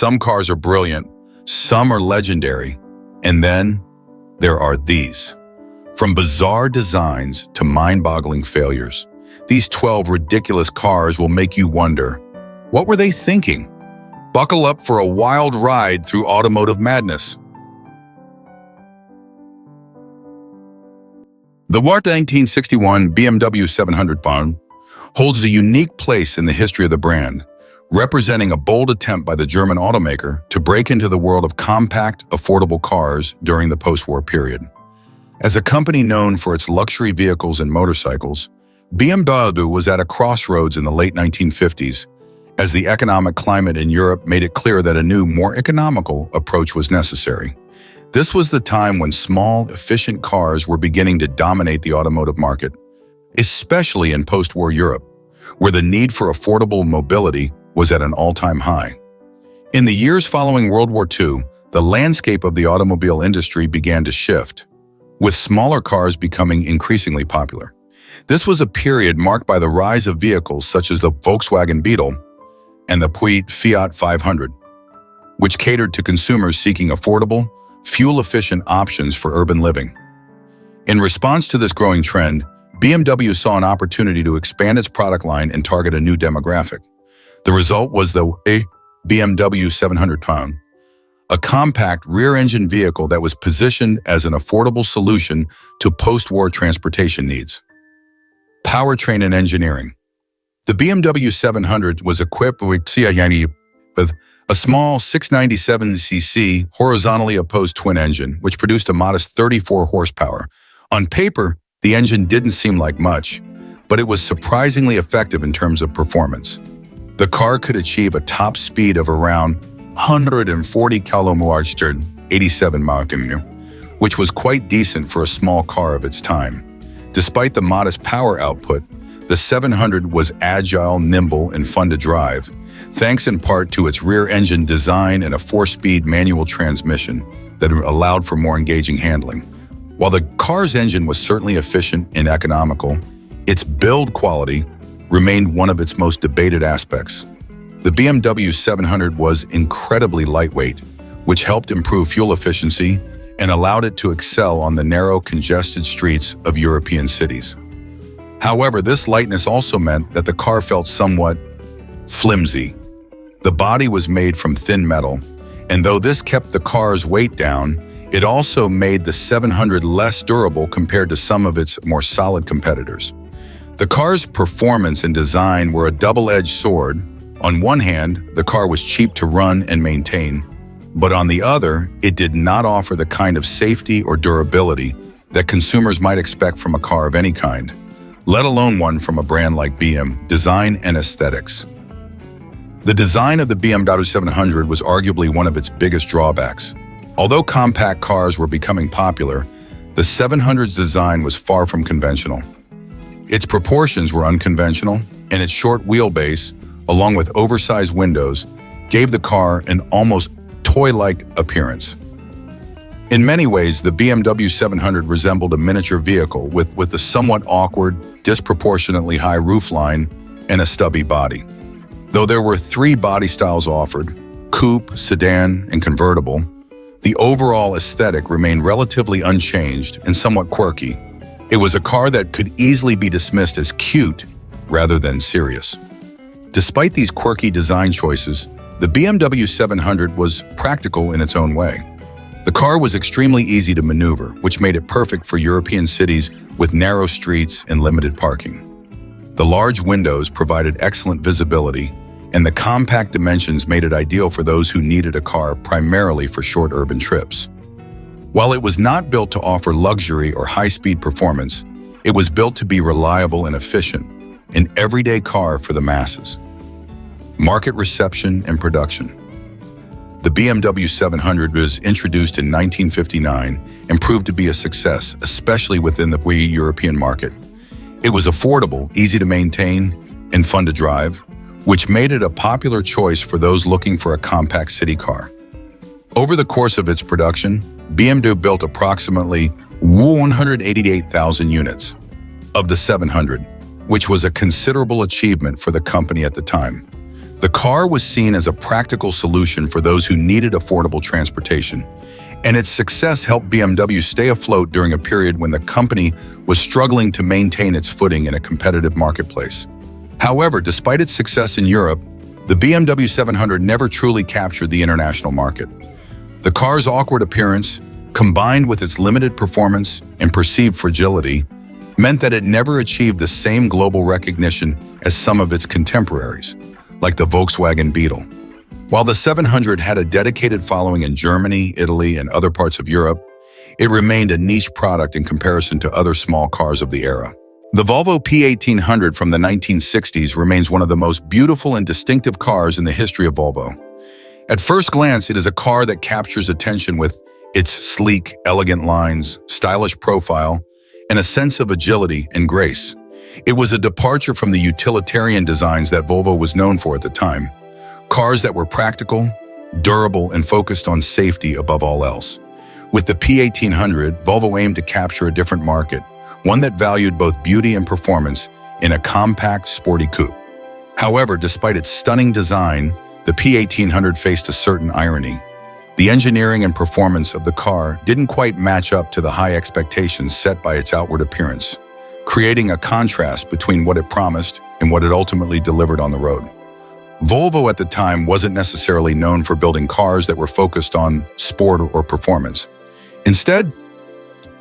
Some cars are brilliant, some are legendary, and then there are these. From bizarre designs to mind-boggling failures, these 12 ridiculous cars will make you wonder, what were they thinking? Buckle up for a wild ride through automotive madness. The Ford 1961 BMW 700 Pound holds a unique place in the history of the brand, representing a bold attempt by the German automaker to break into the world of compact, affordable cars during the post-war period. As a company known for its luxury vehicles and motorcycles, BMW was at a crossroads in the late 1950s, as the economic climate in Europe made it clear that a new, more economical approach was necessary. This was the time when small, efficient cars were beginning to dominate the automotive market, especially in post-war Europe, where the need for affordable mobility was at an all-time high. In the years following World War II, the landscape of the automobile industry began to shift, with smaller cars becoming increasingly popular. This was a period marked by the rise of vehicles such as the Volkswagen Beetle and the Fiat 500, which catered to consumers seeking affordable, fuel-efficient options for urban living. In response to this growing trend, BMW saw an opportunity to expand its product line and target a new demographic. The result was the BMW 700 Pound, a compact rear-engine vehicle that was positioned as an affordable solution to post-war transportation needs. Powertrain and engineering. The BMW 700 was equipped with a small 697cc horizontally opposed twin engine, which produced a modest 34 horsepower. On paper, the engine didn't seem like much, but it was surprisingly effective in terms of performance. The car could achieve a top speed of around 140 km/h, 87 mph, which was quite decent for a small car of its time. Despite the modest power output, the 700 was agile, nimble, and fun to drive, thanks in part to its rear-engine design and a 4-speed manual transmission that allowed for more engaging handling. While the car's engine was certainly efficient and economical, its build quality remained one of its most debated aspects. The BMW 700 was incredibly lightweight, which helped improve fuel efficiency and allowed it to excel on the narrow, congested streets of European cities. However, this lightness also meant that the car felt somewhat flimsy. The body was made from thin metal, and though this kept the car's weight down, it also made the 700 less durable compared to some of its more solid competitors. The car's performance and design were a double-edged sword. On one hand, the car was cheap to run and maintain, but on the other, it did not offer the kind of safety or durability that consumers might expect from a car of any kind, let alone one from a brand like BMW. Design and aesthetics. The design of the BMW 700 was arguably one of its biggest drawbacks. Although compact cars were becoming popular, the 700's design was far from conventional. Its proportions were unconventional, and its short wheelbase, along with oversized windows, gave the car an almost toy-like appearance. In many ways, the BMW 700 resembled a miniature vehicle with a somewhat awkward, disproportionately high roofline and a stubby body. Though there were 3 body styles offered, coupe, sedan, and convertible, the overall aesthetic remained relatively unchanged and somewhat quirky. It was a car that could easily be dismissed as cute rather than serious. Despite these quirky design choices, the BMW 700 was practical in its own way. The car was extremely easy to maneuver, which made it perfect for European cities with narrow streets and limited parking. The large windows provided excellent visibility, and the compact dimensions made it ideal for those who needed a car primarily for short urban trips. While it was not built to offer luxury or high-speed performance, it was built to be reliable and efficient, an everyday car for the masses. Market reception and production. The BMW 700 was introduced in 1959 and proved to be a success, especially within the European market. It was affordable, easy to maintain, and fun to drive, which made it a popular choice for those looking for a compact city car. Over the course of its production, BMW built approximately 188,000 units of the 700, which was a considerable achievement for the company at the time. The car was seen as a practical solution for those who needed affordable transportation, and its success helped BMW stay afloat during a period when the company was struggling to maintain its footing in a competitive marketplace. However, despite its success in Europe, the BMW 700 never truly captured the international market. The car's awkward appearance, combined with its limited performance and perceived fragility, meant that it never achieved the same global recognition as some of its contemporaries, like the Volkswagen Beetle. While the 700 had a dedicated following in Germany, Italy, and other parts of Europe, it remained a niche product in comparison to other small cars of the era. The Volvo P1800 from the 1960s remains one of the most beautiful and distinctive cars in the history of Volvo. At first glance, it is a car that captures attention with its sleek, elegant lines, stylish profile, and a sense of agility and grace. It was a departure from the utilitarian designs that Volvo was known for at the time. Cars that were practical, durable, and focused on safety above all else. With the P1800, Volvo aimed to capture a different market, one that valued both beauty and performance in a compact, sporty coupe. However, despite its stunning design, the P1800 faced a certain irony. The engineering and performance of the car didn't quite match up to the high expectations set by its outward appearance, creating a contrast between what it promised and what it ultimately delivered on the road. Volvo at the time wasn't necessarily known for building cars that were focused on sport or performance. Instead,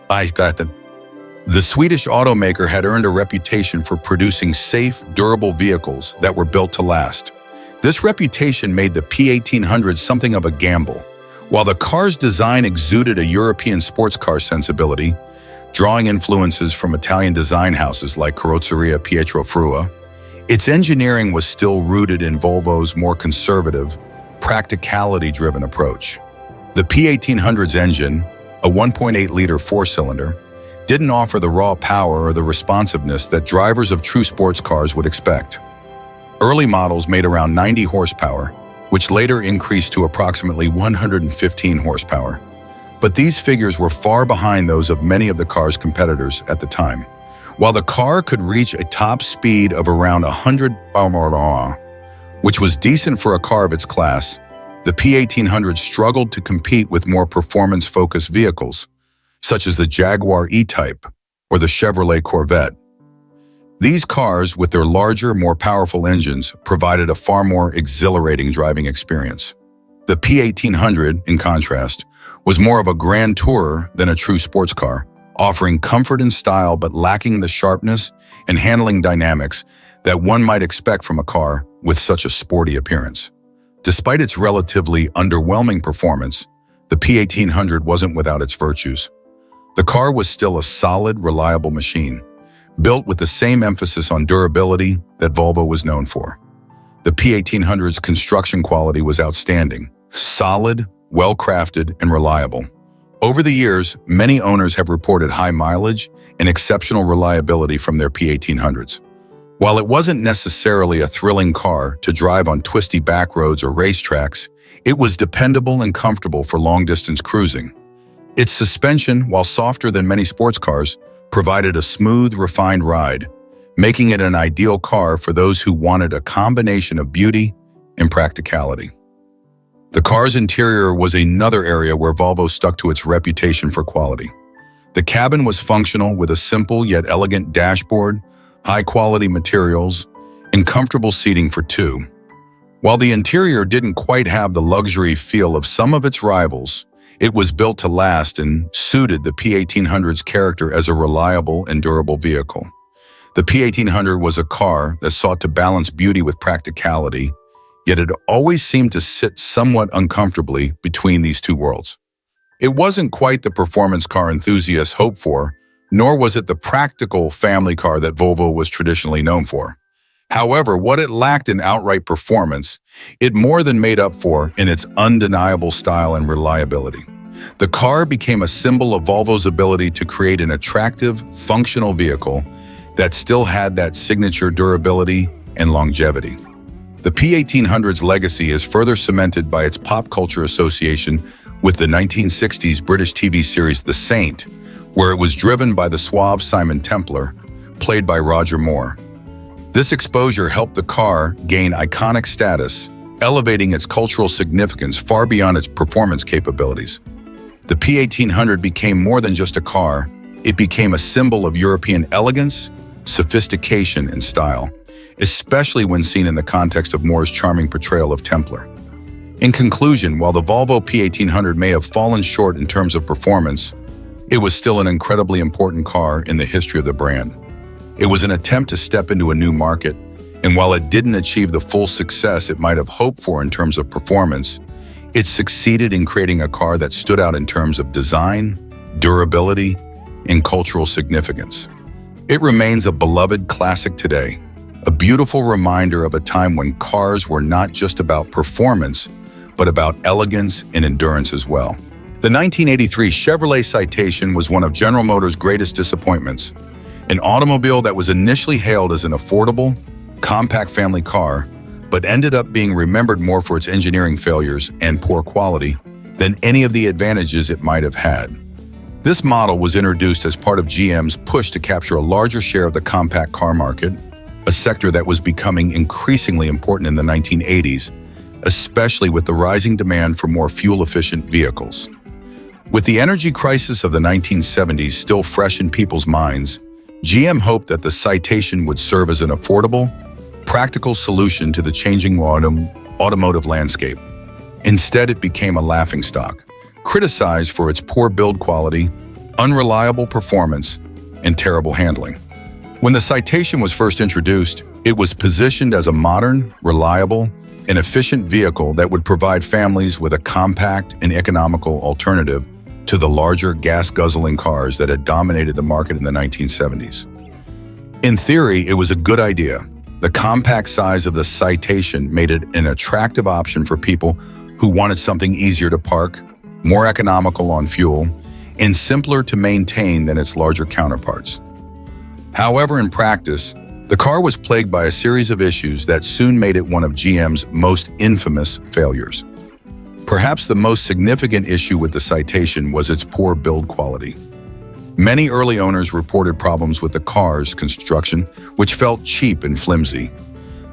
the Swedish automaker had earned a reputation for producing safe, durable vehicles that were built to last. This reputation made the P1800 something of a gamble. While the car's design exuded a European sports car sensibility, drawing influences from Italian design houses like Carrozzeria Pietro Frua, its engineering was still rooted in Volvo's more conservative, practicality-driven approach. The P1800's engine, a 1.8-liter four-cylinder, didn't offer the raw power or the responsiveness that drivers of true sports cars would expect. Early models made around 90 horsepower, which later increased to approximately 115 horsepower. But these figures were far behind those of many of the car's competitors at the time. While the car could reach a top speed of around 100 km/h, which was decent for a car of its class, the P1800 struggled to compete with more performance-focused vehicles, such as the Jaguar E-Type or the Chevrolet Corvette. These cars, with their larger, more powerful engines, provided a far more exhilarating driving experience. The P1800, in contrast, was more of a grand tourer than a true sports car, offering comfort and style but lacking the sharpness and handling dynamics that one might expect from a car with such a sporty appearance. Despite its relatively underwhelming performance, the P1800 wasn't without its virtues. The car was still a solid, reliable machine, built with the same emphasis on durability that Volvo was known for. The P1800's construction quality was outstanding, solid, well-crafted, and reliable. Over the years, many owners have reported high mileage and exceptional reliability from their P1800s. While it wasn't necessarily a thrilling car to drive on twisty back roads or racetracks, it was dependable and comfortable for long-distance cruising. Its suspension, while softer than many sports cars, provided a smooth, refined ride, making it an ideal car for those who wanted a combination of beauty and practicality. The car's interior was another area where Volvo stuck to its reputation for quality. The cabin was functional with a simple yet elegant dashboard, high-quality materials, and comfortable seating for two. While the interior didn't quite have the luxury feel of some of its rivals, it was built to last and suited the P1800's character as a reliable and durable vehicle. The P1800 was a car that sought to balance beauty with practicality, yet it always seemed to sit somewhat uncomfortably between these two worlds. It wasn't quite the performance car enthusiasts hoped for, nor was it the practical family car that Volvo was traditionally known for. However, what it lacked in outright performance, it more than made up for in its undeniable style and reliability. The car became a symbol of Volvo's ability to create an attractive, functional vehicle that still had that signature durability and longevity. The P1800's legacy is further cemented by its pop culture association with the 1960s British TV series The Saint, where it was driven by the suave Simon Templar, played by Roger Moore. This exposure helped the car gain iconic status, elevating its cultural significance far beyond its performance capabilities. The P1800 became more than just a car. It became a symbol of European elegance, sophistication, and style, especially when seen in the context of Moore's charming portrayal of Templar. In conclusion, while the Volvo P1800 may have fallen short in terms of performance, it was still an incredibly important car in the history of the brand. It was an attempt to step into a new market, and while it didn't achieve the full success it might have hoped for in terms of performance, it succeeded in creating a car that stood out in terms of design, durability, and cultural significance. It remains a beloved classic today, a beautiful reminder of a time when cars were not just about performance, but about elegance and endurance as well. The 1983 Chevrolet Citation was one of General Motors' greatest disappointments. An automobile that was initially hailed as an affordable, compact family car, but ended up being remembered more for its engineering failures and poor quality than any of the advantages it might have had. This model was introduced as part of GM's push to capture a larger share of the compact car market, a sector that was becoming increasingly important in the 1980s, especially with the rising demand for more fuel-efficient vehicles. With the energy crisis of the 1970s still fresh in people's minds, GM hoped that the Citation would serve as an affordable, practical solution to the changing automotive landscape. Instead, it became a laughingstock, criticized for its poor build quality, unreliable performance, and terrible handling. When the Citation was first introduced, it was positioned as a modern, reliable, and efficient vehicle that would provide families with a compact and economical alternative to the larger gas-guzzling cars that had dominated the market in the 1970s. In theory, it was a good idea. The compact size of the Citation made it an attractive option for people who wanted something easier to park, more economical on fuel, and simpler to maintain than its larger counterparts. However, in practice, the car was plagued by a series of issues that soon made it one of GM's most infamous failures. Perhaps the most significant issue with the Citation was its poor build quality. Many early owners reported problems with the car's construction, which felt cheap and flimsy.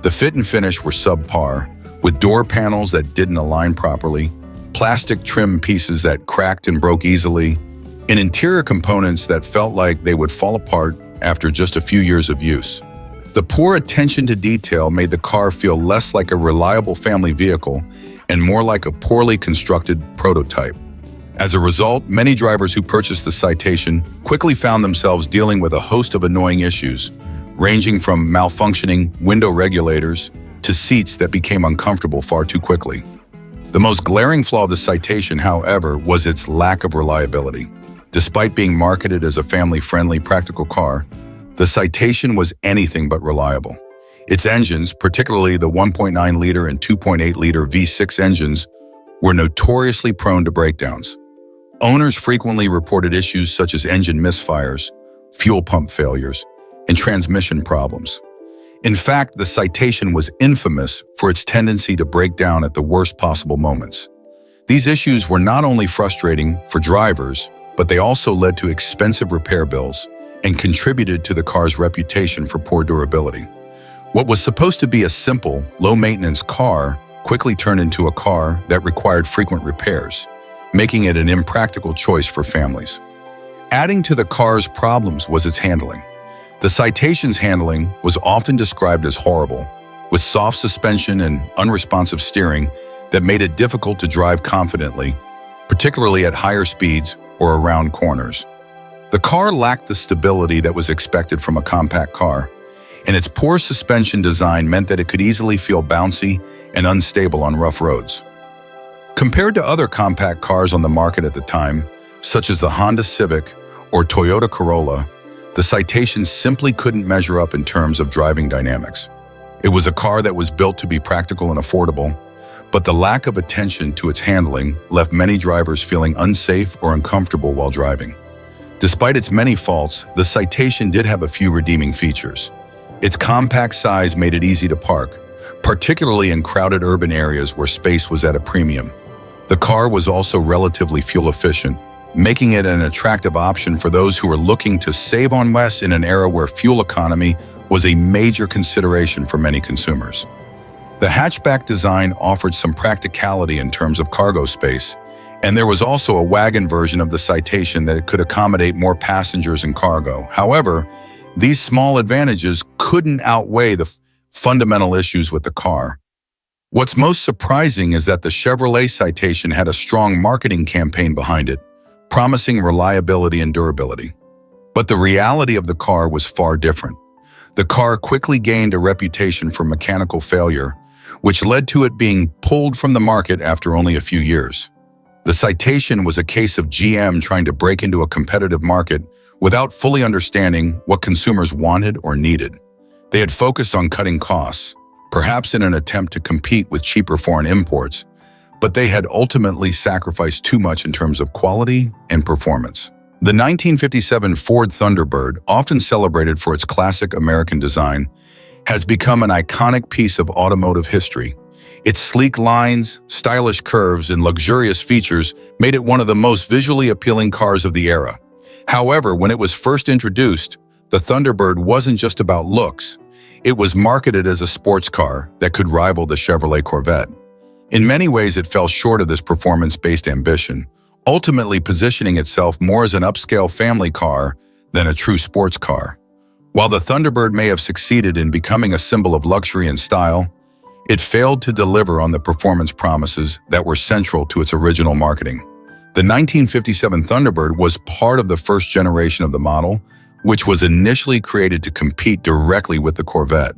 The fit and finish were subpar, with door panels that didn't align properly, plastic trim pieces that cracked and broke easily, and interior components that felt like they would fall apart after just a few years of use. The poor attention to detail made the car feel less like a reliable family vehicle and more like a poorly constructed prototype. As a result, many drivers who purchased the Citation quickly found themselves dealing with a host of annoying issues, ranging from malfunctioning window regulators to seats that became uncomfortable far too quickly. The most glaring flaw of the Citation, however, was its lack of reliability. Despite being marketed as a family-friendly, practical car, the Citation was anything but reliable. Its engines, particularly the 1.9-liter and 2.8-liter V6 engines, were notoriously prone to breakdowns. Owners frequently reported issues such as engine misfires, fuel pump failures, and transmission problems. In fact, the Citation was infamous for its tendency to break down at the worst possible moments. These issues were not only frustrating for drivers, but they also led to expensive repair bills and contributed to the car's reputation for poor durability. What was supposed to be a simple, low-maintenance car quickly turned into a car that required frequent repairs, making it an impractical choice for families. Adding to the car's problems was its handling. The Citation's handling was often described as horrible, with soft suspension and unresponsive steering that made it difficult to drive confidently, particularly at higher speeds or around corners. The car lacked the stability that was expected from a compact car, and its poor suspension design meant that it could easily feel bouncy and unstable on rough roads. Compared to other compact cars on the market at the time, such as the Honda Civic or Toyota Corolla, the Citation simply couldn't measure up in terms of driving dynamics. It was a car that was built to be practical and affordable, but the lack of attention to its handling left many drivers feeling unsafe or uncomfortable while driving. Despite its many faults, the Citation did have a few redeeming features. Its compact size made it easy to park, particularly in crowded urban areas where space was at a premium. The car was also relatively fuel efficient, making it an attractive option for those who are looking to save on gas in an era where fuel economy was a major consideration for many consumers. The hatchback design offered some practicality in terms of cargo space, and there was also a wagon version of the Citation that could accommodate more passengers and cargo. However, these small advantages couldn't outweigh the fundamental issues with the car. What's most surprising is that the Chevrolet Citation had a strong marketing campaign behind it, promising reliability and durability. But the reality of the car was far different. The car quickly gained a reputation for mechanical failure, which led to it being pulled from the market after only a few years. The Citation was a case of GM trying to break into a competitive market without fully understanding what consumers wanted or needed. They had focused on cutting costs, perhaps in an attempt to compete with cheaper foreign imports, but they had ultimately sacrificed too much in terms of quality and performance. The 1957 Ford Thunderbird, often celebrated for its classic American design, has become an iconic piece of automotive history. Its sleek lines, stylish curves, and luxurious features made it one of the most visually appealing cars of the era. However, when it was first introduced, the Thunderbird wasn't just about looks. It was marketed as a sports car that could rival the Chevrolet Corvette. In many ways, it fell short of this performance-based ambition, ultimately positioning itself more as an upscale family car than a true sports car. While the Thunderbird may have succeeded in becoming a symbol of luxury and style, it failed to deliver on the performance promises that were central to its original marketing. The 1957 Thunderbird was part of the first generation of the model, which was initially created to compete directly with the Corvette.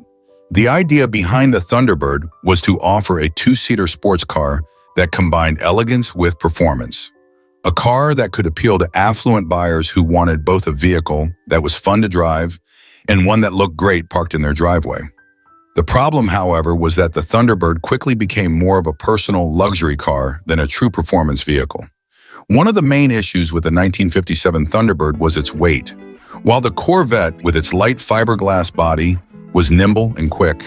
The idea behind the Thunderbird was to offer a two-seater sports car that combined elegance with performance. A car that could appeal to affluent buyers who wanted both a vehicle that was fun to drive and one that looked great parked in their driveway. The problem, however, was that the Thunderbird quickly became more of a personal luxury car than a true performance vehicle. One of the main issues with the 1957 Thunderbird was its weight. While the Corvette, with its light fiberglass body, was nimble and quick,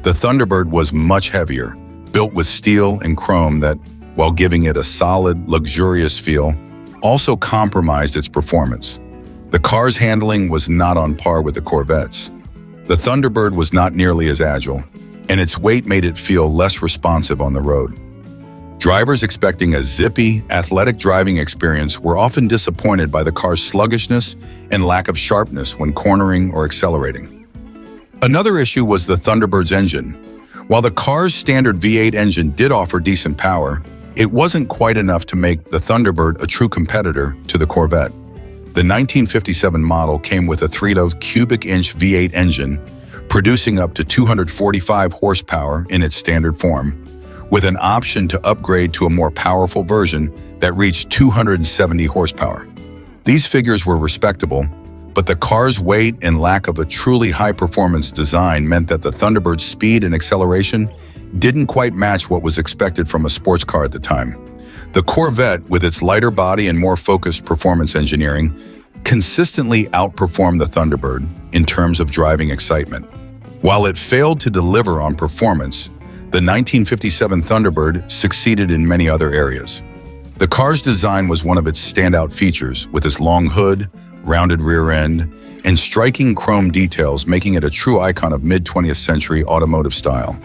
the Thunderbird was much heavier, built with steel and chrome that, while giving it a solid, luxurious feel, also compromised its performance. The car's handling was not on par with the Corvette's. The Thunderbird was not nearly as agile, and its weight made it feel less responsive on the road. Drivers expecting a zippy, athletic driving experience were often disappointed by the car's sluggishness and lack of sharpness when cornering or accelerating. Another issue was the Thunderbird's engine. While the car's standard V8 engine did offer decent power, it wasn't quite enough to make the Thunderbird a true competitor to the Corvette. The 1957 model came with a 3.0 cubic-inch V8 engine, producing up to 245 horsepower in its standard form, with an option to upgrade to a more powerful version that reached 270 horsepower. These figures were respectable, but the car's weight and lack of a truly high-performance design meant that the Thunderbird's speed and acceleration didn't quite match what was expected from a sports car at the time. The Corvette, with its lighter body and more focused performance engineering, consistently outperformed the Thunderbird in terms of driving excitement. While it failed to deliver on performance, the 1957 Thunderbird succeeded in many other areas. The car's design was one of its standout features, with its long hood, rounded rear end, and striking chrome details, making it a true icon of mid-20th century automotive style.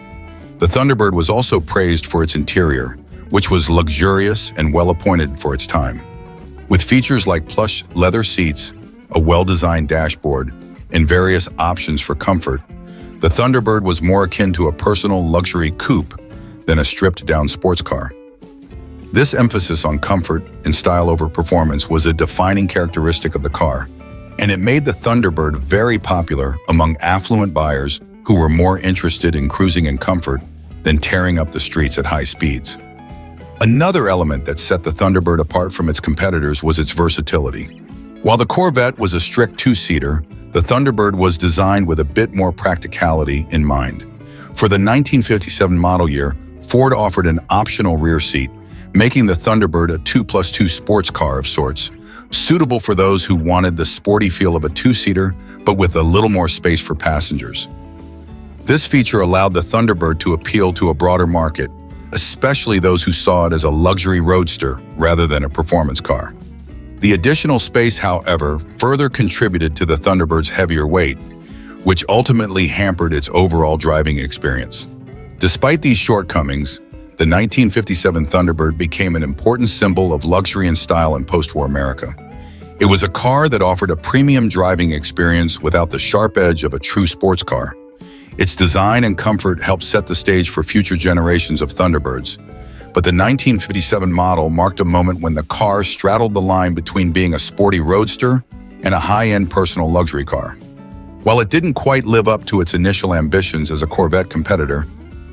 The Thunderbird was also praised for its interior, which was luxurious and well-appointed for its time. With features like plush leather seats, a well-designed dashboard, and various options for comfort, the Thunderbird was more akin to a personal luxury coupe than a stripped-down sports car. This emphasis on comfort and style over performance was a defining characteristic of the car, and it made the Thunderbird very popular among affluent buyers who were more interested in cruising in comfort than tearing up the streets at high speeds. Another element that set the Thunderbird apart from its competitors was its versatility. While the Corvette was a strict two-seater, the Thunderbird was designed with a bit more practicality in mind. For the 1957 model year, Ford offered an optional rear seat, making the Thunderbird a 2+2 sports car of sorts, suitable for those who wanted the sporty feel of a two-seater, but with a little more space for passengers. This feature allowed the Thunderbird to appeal to a broader market, especially those who saw it as a luxury roadster rather than a performance car. The additional space, however, further contributed to the Thunderbird's heavier weight, which ultimately hampered its overall driving experience. Despite these shortcomings, the 1957 Thunderbird became an important symbol of luxury and style in post-war America. It was a car that offered a premium driving experience without the sharp edge of a true sports car. Its design and comfort helped set the stage for future generations of Thunderbirds. But the 1957 model marked a moment when the car straddled the line between being a sporty roadster and a high-end personal luxury car. While it didn't quite live up to its initial ambitions as a Corvette competitor,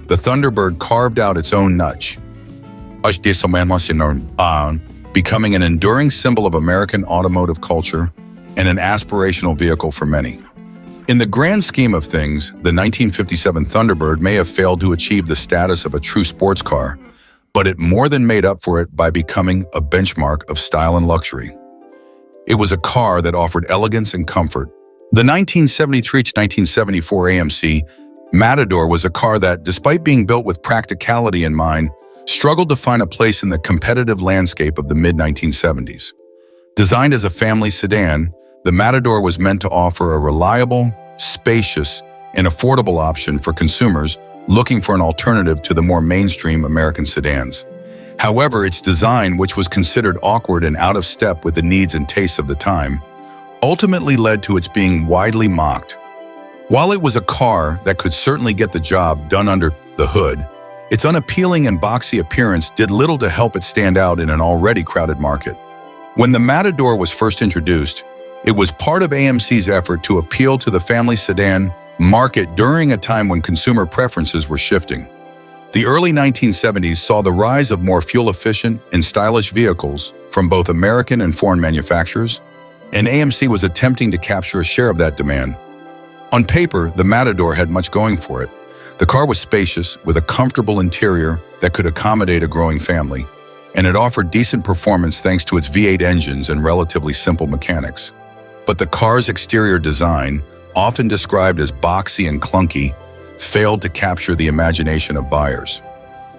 the Thunderbird carved out its own niche, becoming an enduring symbol of American automotive culture and an aspirational vehicle for many. In the grand scheme of things, the 1957 Thunderbird may have failed to achieve the status of a true sports car, but it more than made up for it by becoming a benchmark of style and luxury. It was a car that offered elegance and comfort. The 1973 to 1974 AMC Matador was a car that, despite being built with practicality in mind, struggled to find a place in the competitive landscape of the mid-1970s. Designed as a family sedan, the Matador was meant to offer a reliable, spacious, and affordable option for consumers looking for an alternative to the more mainstream American sedans. However, its design, which was considered awkward and out of step with the needs and tastes of the time, ultimately led to its being widely mocked. While it was a car that could certainly get the job done under the hood, its unappealing and boxy appearance did little to help it stand out in an already crowded market. When the Matador was first introduced, it was part of AMC's effort to appeal to the family sedan market during a time when consumer preferences were shifting. The early 1970s saw the rise of more fuel-efficient and stylish vehicles from both American and foreign manufacturers, and AMC was attempting to capture a share of that demand. On paper, the Matador had much going for it. The car was spacious, with a comfortable interior that could accommodate a growing family, and it offered decent performance thanks to its V8 engines and relatively simple mechanics. But the car's exterior design, often described as boxy and clunky, failed to capture the imagination of buyers.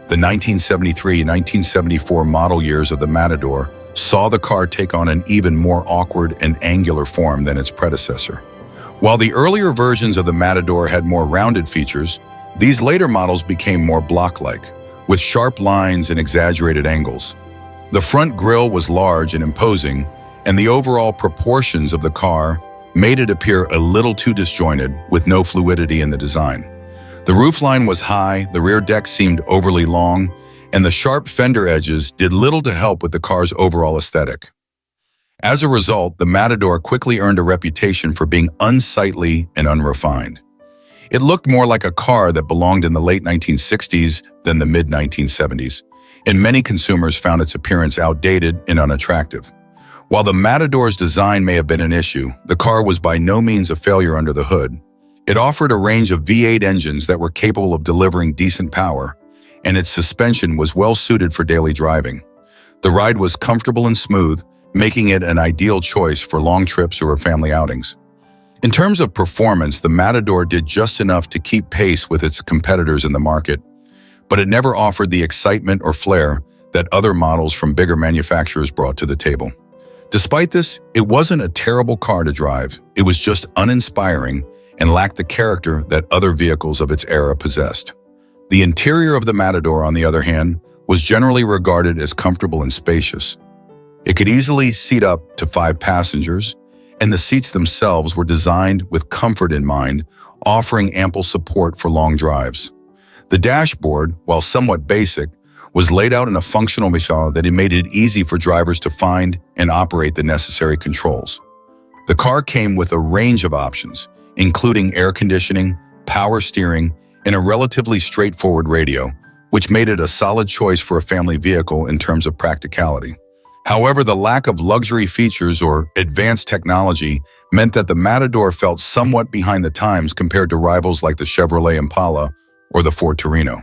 The 1973-1974 model years of the Matador saw the car take on an even more awkward and angular form than its predecessor. While the earlier versions of the Matador had more rounded features, these later models became more block-like, with sharp lines and exaggerated angles. The front grille was large and imposing, and the overall proportions of the car made it appear a little too disjointed, with no fluidity in the design. The roofline was high, the rear deck seemed overly long, and the sharp fender edges did little to help with the car's overall aesthetic. As a result, the Matador quickly earned a reputation for being unsightly and unrefined. It looked more like a car that belonged in the late 1960s than the mid-1970s, and many consumers found its appearance outdated and unattractive. While the Matador's design may have been an issue, the car was by no means a failure under the hood. It offered a range of V8 engines that were capable of delivering decent power, and its suspension was well suited for daily driving. The ride was comfortable and smooth, making it an ideal choice for long trips or family outings. In terms of performance, the Matador did just enough to keep pace with its competitors in the market, but it never offered the excitement or flair that other models from bigger manufacturers brought to the table. Despite this, it wasn't a terrible car to drive. It was just uninspiring and lacked the character that other vehicles of its era possessed. The interior of the Matador, on the other hand, was generally regarded as comfortable and spacious. It could easily seat up to 5 passengers, and the seats themselves were designed with comfort in mind, offering ample support for long drives. The dashboard, while somewhat basic, was laid out in a functional manner that made it easy for drivers to find and operate the necessary controls. The car came with a range of options, including air conditioning, power steering, and a relatively straightforward radio, which made it a solid choice for a family vehicle in terms of practicality. However, the lack of luxury features or advanced technology meant that the Matador felt somewhat behind the times compared to rivals like the Chevrolet Impala or the Ford Torino.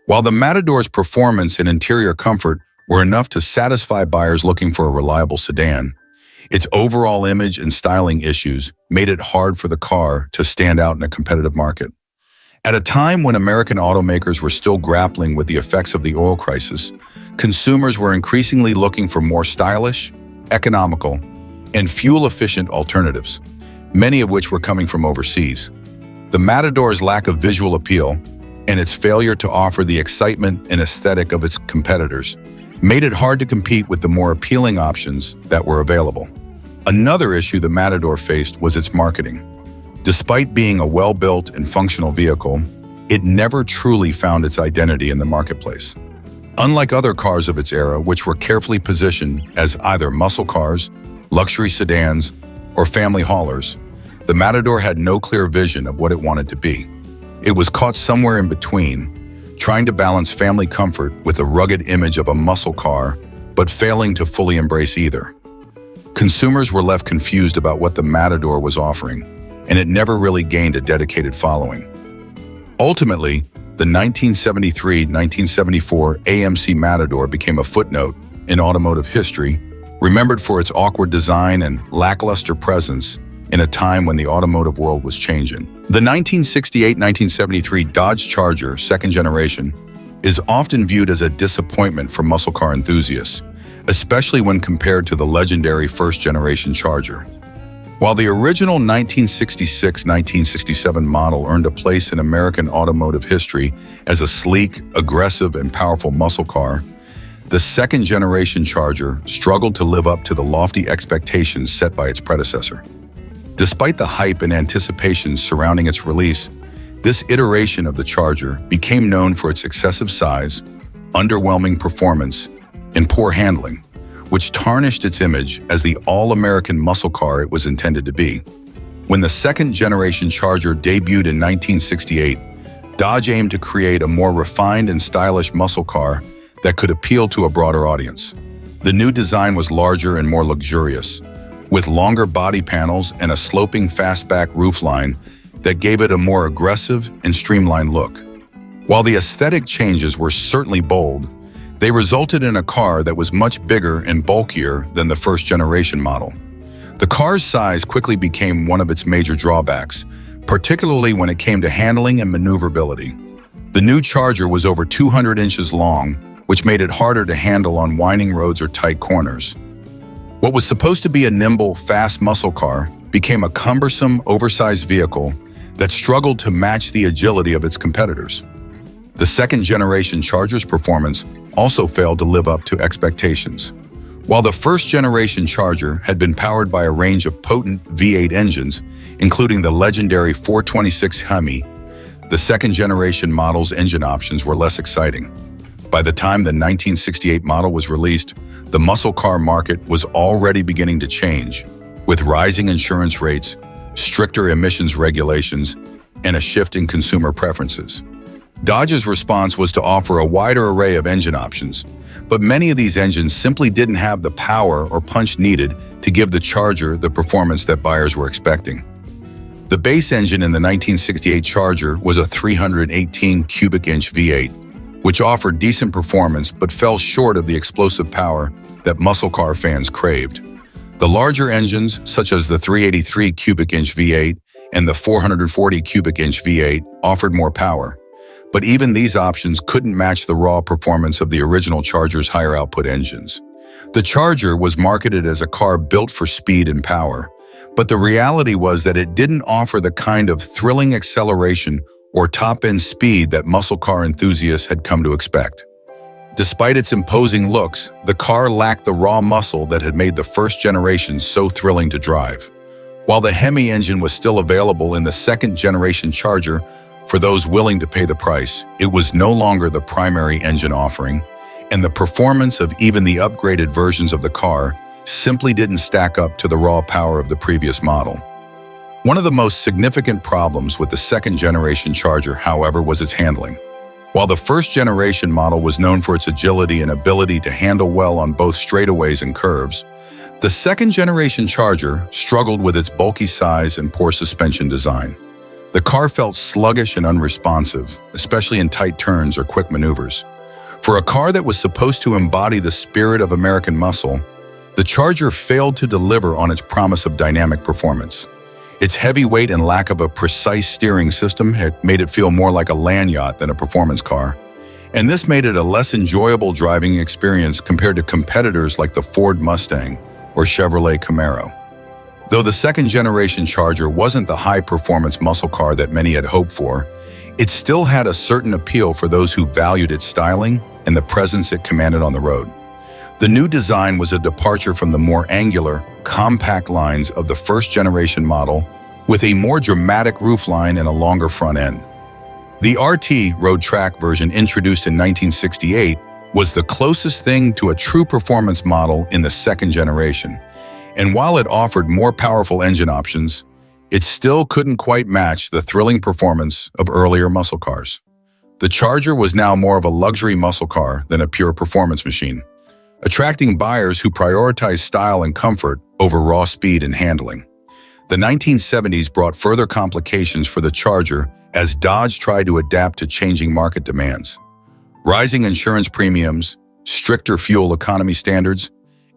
While the Matador's performance and interior comfort were enough to satisfy buyers looking for a reliable sedan, its overall image and styling issues made it hard for the car to stand out in a competitive market. At a time when American automakers were still grappling with the effects of the oil crisis, consumers were increasingly looking for more stylish, economical, and fuel-efficient alternatives, many of which were coming from overseas. The Matador's lack of visual appeal and its failure to offer the excitement and aesthetic of its competitors made it hard to compete with the more appealing options that were available. Another issue the Matador faced was its marketing. Despite being a well-built and functional vehicle, it never truly found its identity in the marketplace. Unlike other cars of its era, which were carefully positioned as either muscle cars, luxury sedans, or family haulers, the Matador had no clear vision of what it wanted to be. It was caught somewhere in between, trying to balance family comfort with the rugged image of a muscle car, but failing to fully embrace either. Consumers were left confused about what the Matador was offering, and it never really gained a dedicated following. Ultimately, the 1973-1974 AMC Matador became a footnote in automotive history, remembered for its awkward design and lackluster presence in a time when the automotive world was changing. The 1968-1973 Dodge Charger second generation is often viewed as a disappointment for muscle car enthusiasts, especially when compared to the legendary first-generation Charger. While the original 1966-1967 model earned a place in American automotive history as a sleek, aggressive, and powerful muscle car, the second-generation Charger struggled to live up to the lofty expectations set by its predecessor. Despite the hype and anticipation surrounding its release, this iteration of the Charger became known for its excessive size, underwhelming performance, and poor handling, which tarnished its image as the all-American muscle car it was intended to be. When the second-generation Charger debuted in 1968, Dodge aimed to create a more refined and stylish muscle car that could appeal to a broader audience. The new design was larger and more luxurious, with longer body panels and a sloping fastback roofline that gave it a more aggressive and streamlined look. While the aesthetic changes were certainly bold, they resulted in a car that was much bigger and bulkier than the first-generation model. The car's size quickly became one of its major drawbacks, particularly when it came to handling and maneuverability. The new Charger was over 200 inches long, which made it harder to handle on winding roads or tight corners. What was supposed to be a nimble, fast muscle car became a cumbersome, oversized vehicle that struggled to match the agility of its competitors. The second-generation Charger's performance also failed to live up to expectations. While the first-generation Charger had been powered by a range of potent V8 engines, including the legendary 426 Hemi, the second-generation model's engine options were less exciting. By the time the 1968 model was released, the muscle car market was already beginning to change, with rising insurance rates, stricter emissions regulations, and a shift in consumer preferences. Dodge's response was to offer a wider array of engine options, but many of these engines simply didn't have the power or punch needed to give the Charger the performance that buyers were expecting. The base engine in the 1968 Charger was a 318 cubic inch V8, which offered decent performance but fell short of the explosive power that muscle car fans craved. The larger engines, such as the 383 cubic inch V8 and the 440 cubic inch V8, offered more power. But even these options couldn't match the raw performance of the original Charger's higher output engines. The Charger was marketed as a car built for speed and power, but the reality was that it didn't offer the kind of thrilling acceleration or top-end speed that muscle car enthusiasts had come to expect. Despite its imposing looks, the car lacked the raw muscle that had made the first generation so thrilling to drive. While the Hemi engine was still available in the second-generation Charger, for those willing to pay the price, it was no longer the primary engine offering, and the performance of even the upgraded versions of the car simply didn't stack up to the raw power of the previous model. One of the most significant problems with the second-generation Charger, however, was its handling. While the first-generation model was known for its agility and ability to handle well on both straightaways and curves, the second-generation Charger struggled with its bulky size and poor suspension design. The car felt sluggish and unresponsive, especially in tight turns or quick maneuvers. For a car that was supposed to embody the spirit of American muscle, the Charger failed to deliver on its promise of dynamic performance. Its heavy weight and lack of a precise steering system had made it feel more like a land yacht than a performance car, and this made it a less enjoyable driving experience compared to competitors like the Ford Mustang or Chevrolet Camaro. Though the second-generation Charger wasn't the high-performance muscle car that many had hoped for, it still had a certain appeal for those who valued its styling and the presence it commanded on the road. The new design was a departure from the more angular, compact lines of the first-generation model, with a more dramatic roofline and a longer front end. The RT road track version, introduced in 1968, was the closest thing to a true performance model in the second generation, and while it offered more powerful engine options, it still couldn't quite match the thrilling performance of earlier muscle cars. The Charger was now more of a luxury muscle car than a pure performance machine, attracting buyers who prioritized style and comfort over raw speed and handling. The 1970s brought further complications for the Charger as Dodge tried to adapt to changing market demands. Rising insurance premiums, stricter fuel economy standards,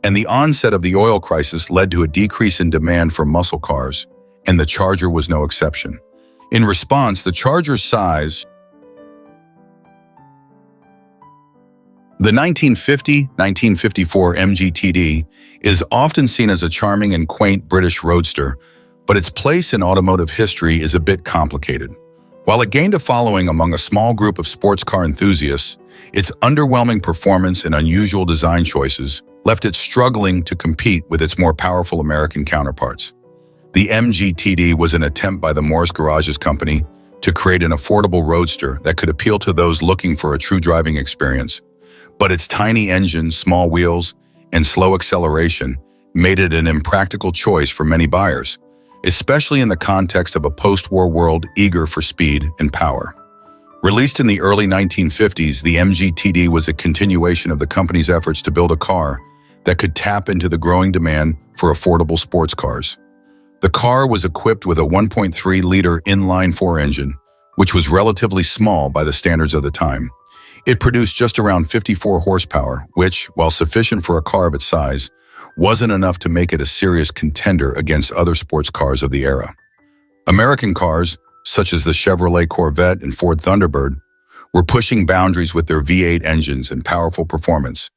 and the onset of the oil crisis led to a decrease in demand for muscle cars, and the Charger was no exception. In response, the Charger's size. The 1950-1954 MGTD is often seen as a charming and quaint British roadster, but its place in automotive history is a bit complicated. While it gained a following among a small group of sports car enthusiasts, its underwhelming performance and unusual design choices left it struggling to compete with its more powerful American counterparts. The MGTD was an attempt by the Morris Garages Company to create an affordable roadster that could appeal to those looking for a true driving experience, but its tiny engine, small wheels, and slow acceleration made it an impractical choice for many buyers, especially in the context of a post-war world eager for speed and power. Released in the early 1950s, the MGTD was a continuation of the company's efforts to build a car that could tap into the growing demand for affordable sports cars. The car was equipped with a 1.3-liter inline-4 engine, which was relatively small by the standards of the time. It produced just around 54 horsepower, which, while sufficient for a car of its size, wasn't enough to make it a serious contender against other sports cars of the era. American cars, such as the Chevrolet Corvette and Ford Thunderbird, were pushing boundaries with their V8 engines and powerful performance,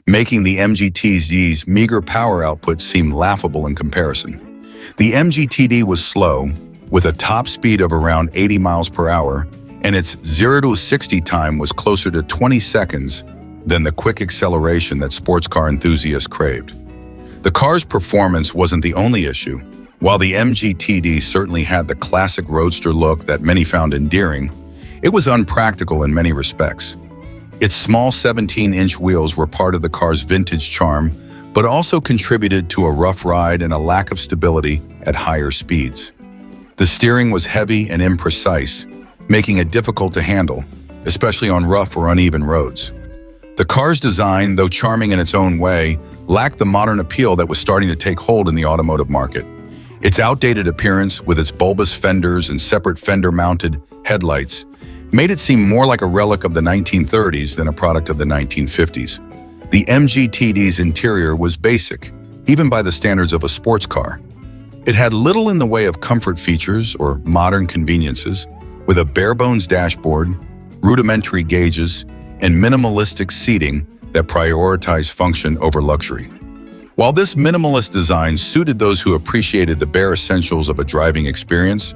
making the MGTD's meager power output seem laughable in comparison. The MGTD was slow, with a top speed of around 80 miles per hour, and its 0 to 60 time was closer to 20 seconds than the quick acceleration that sports car enthusiasts craved. The car's performance wasn't the only issue. While the MGTD certainly had the classic roadster look that many found endearing, it was unpractical in many respects. Its small 17-inch wheels were part of the car's vintage charm, but also contributed to a rough ride and a lack of stability at higher speeds. The steering was heavy and imprecise, making it difficult to handle, especially on rough or uneven roads. The car's design, though charming in its own way, lacked the modern appeal that was starting to take hold in the automotive market. Its outdated appearance, with its bulbous fenders and separate fender-mounted headlights, made it seem more like a relic of the 1930s than a product of the 1950s. The MGTD's interior was basic, even by the standards of a sports car. It had little in the way of comfort features or modern conveniences, with a bare-bones dashboard, rudimentary gauges, and minimalistic seating that prioritized function over luxury. While this minimalist design suited those who appreciated the bare essentials of a driving experience,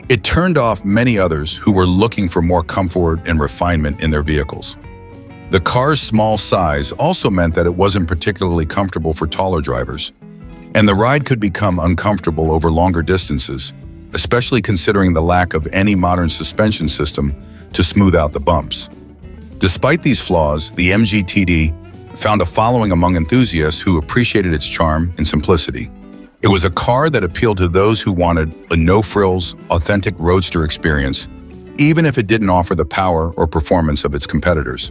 it turned off many others who were looking for more comfort and refinement in their vehicles. The car's small size also meant that it wasn't particularly comfortable for taller drivers, and the ride could become uncomfortable over longer distances, especially considering the lack of any modern suspension system to smooth out the bumps. Despite these flaws, the MGTD found a following among enthusiasts who appreciated its charm and simplicity. It was a car that appealed to those who wanted a no-frills, authentic roadster experience, even if it didn't offer the power or performance of its competitors.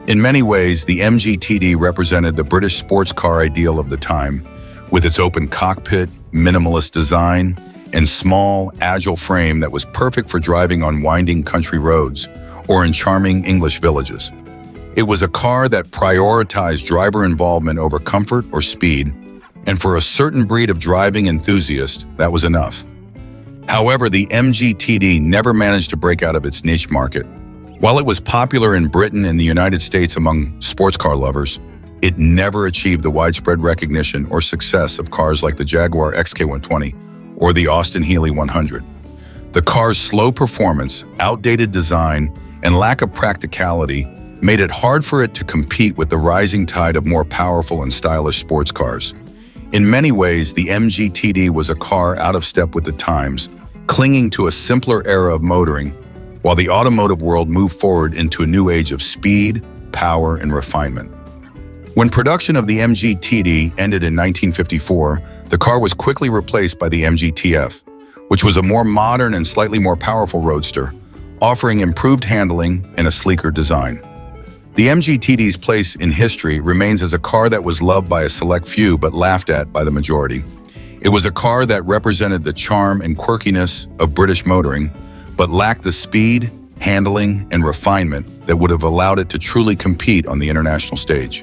In many ways, the MGTD represented the British sports car ideal of the time, with its open cockpit, minimalist design, and small, agile frame that was perfect for driving on winding country roads or in charming English villages. It was a car that prioritized driver involvement over comfort or speed, and for a certain breed of driving enthusiast, that was enough. However, the MGTD never managed to break out of its niche market. While it was popular in Britain and the United States among sports car lovers, it never achieved the widespread recognition or success of cars like the Jaguar XK120 or the Austin Healey 100. The car's slow performance, outdated design, and lack of practicality made it hard for it to compete with the rising tide of more powerful and stylish sports cars. In many ways, the MGTD was a car out of step with the times, clinging to a simpler era of motoring, while the automotive world moved forward into a new age of speed, power, and refinement. When production of the MGTD ended in 1954, the car was quickly replaced by the MGTF, which was a more modern and slightly more powerful roadster, offering improved handling and a sleeker design. The MGTD's place in history remains as a car that was loved by a select few but laughed at by the majority. It was a car that represented the charm and quirkiness of British motoring, but lacked the speed, handling, and refinement that would have allowed it to truly compete on the international stage.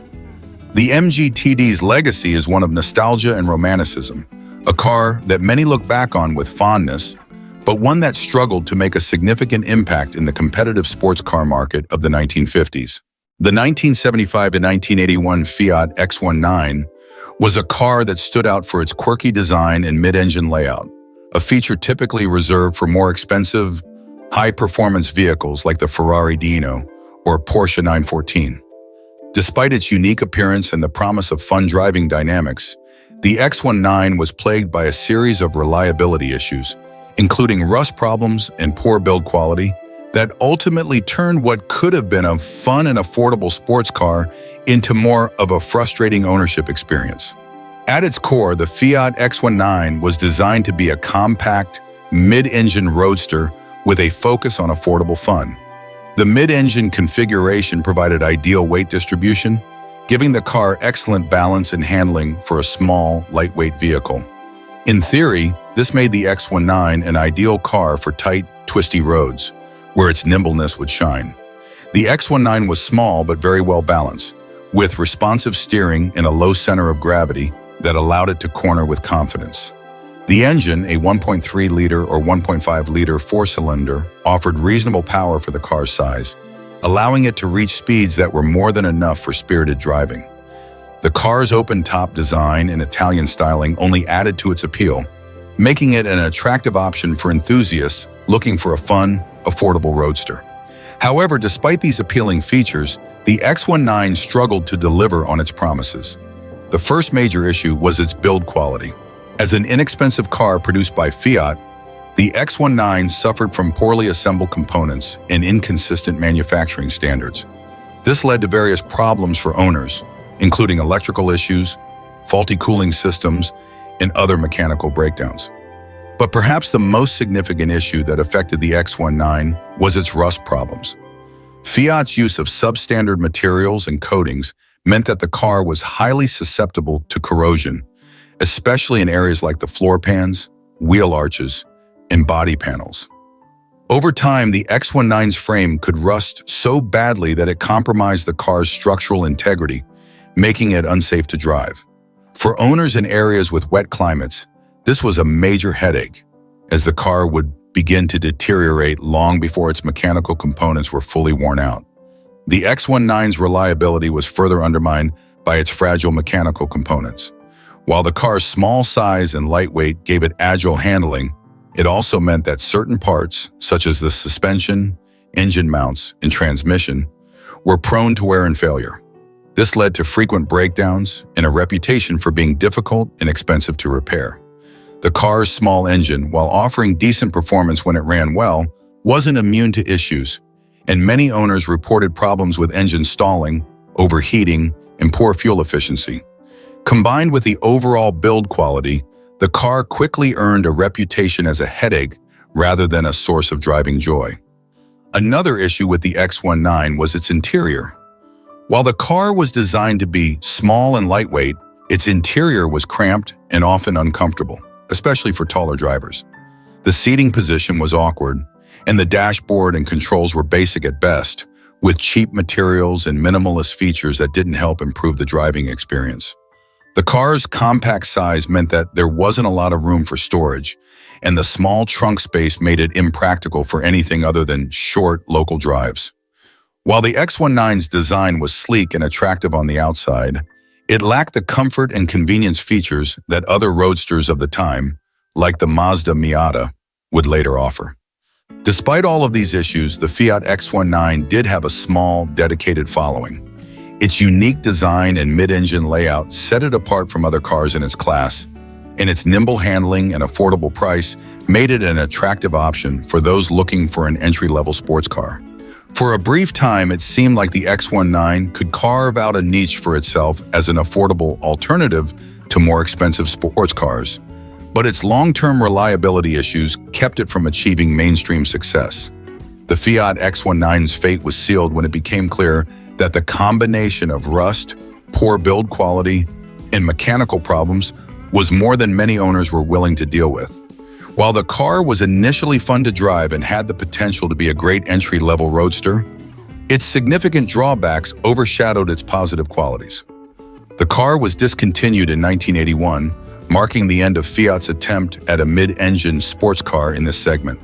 The MGTD's legacy is one of nostalgia and romanticism, a car that many look back on with fondness, but one that struggled to make a significant impact in the competitive sports car market of the 1950s. The 1975 to 1981 Fiat X1 was a car that stood out for its quirky design and mid-engine layout, a feature typically reserved for more expensive, high-performance vehicles like the Ferrari Dino or Porsche 914. Despite its unique appearance and the promise of fun driving dynamics, the X1 was plagued by a series of reliability issues, including rust problems and poor build quality, that ultimately turned what could have been a fun and affordable sports car into more of a frustrating ownership experience. At its core, the Fiat X1 was designed to be a compact, mid-engine roadster with a focus on affordable fun. The mid-engine configuration provided ideal weight distribution, giving the car excellent balance and handling for a small, lightweight vehicle. In theory, this made the X1 an ideal car for tight, twisty roads, where its nimbleness would shine. The X1 was small but very well balanced, with responsive steering and a low center of gravity that allowed it to corner with confidence. The engine, a 1.3-liter or 1.5-liter four-cylinder, offered reasonable power for the car's size, allowing it to reach speeds that were more than enough for spirited driving. The car's open-top design and Italian styling only added to its appeal, making it an attractive option for enthusiasts looking for a fun, affordable roadster. However, despite these appealing features, the X1 struggled to deliver on its promises. The first major issue was its build quality. As an inexpensive car produced by Fiat, the X1 suffered from poorly assembled components and inconsistent manufacturing standards. This led to various problems for owners, including electrical issues, faulty cooling systems, and other mechanical breakdowns. But perhaps the most significant issue that affected the X1 was its rust problems. Fiat's use of substandard materials and coatings meant that the car was highly susceptible to corrosion, especially in areas like the floor pans, wheel arches, and body panels. Over time, the X1's frame could rust so badly that it compromised the car's structural integrity, making it unsafe to drive. For owners in areas with wet climates, this was a major headache, as the car would begin to deteriorate long before its mechanical components were fully worn out. The X1's reliability was further undermined by its fragile mechanical components. While the car's small size and lightweight gave it agile handling, it also meant that certain parts, such as the suspension, engine mounts, and transmission, were prone to wear and failure. This led to frequent breakdowns and a reputation for being difficult and expensive to repair. The car's small engine, while offering decent performance when it ran well, wasn't immune to issues, and many owners reported problems with engine stalling, overheating, and poor fuel efficiency. Combined with the overall build quality, the car quickly earned a reputation as a headache rather than a source of driving joy. Another issue with the X1 was its interior. While the car was designed to be small and lightweight, its interior was cramped and often uncomfortable, especially for taller drivers. The seating position was awkward, and the dashboard and controls were basic at best, with cheap materials and minimalist features that didn't help improve the driving experience. The car's compact size meant that there wasn't a lot of room for storage, and the small trunk space made it impractical for anything other than short, local drives. While the X1's design was sleek and attractive on the outside, It lacked the comfort and convenience features that other roadsters of the time, like the Mazda Miata, would later offer. Despite all of these issues, the Fiat X19 did have a small, dedicated following. Its unique design and mid-engine layout set it apart from other cars in its class, and its nimble handling and affordable price made it an attractive option for those looking for an entry-level sports car. For a brief time, it seemed like the X19 could carve out a niche for itself as an affordable alternative to more expensive sports cars, but its long-term reliability issues kept it from achieving mainstream success. The Fiat X19's fate was sealed when it became clear that the combination of rust, poor build quality, and mechanical problems was more than many owners were willing to deal with. While the car was initially fun to drive and had the potential to be a great entry-level roadster, its significant drawbacks overshadowed its positive qualities. The car was discontinued in 1981, marking the end of Fiat's attempt at a mid-engine sports car in this segment.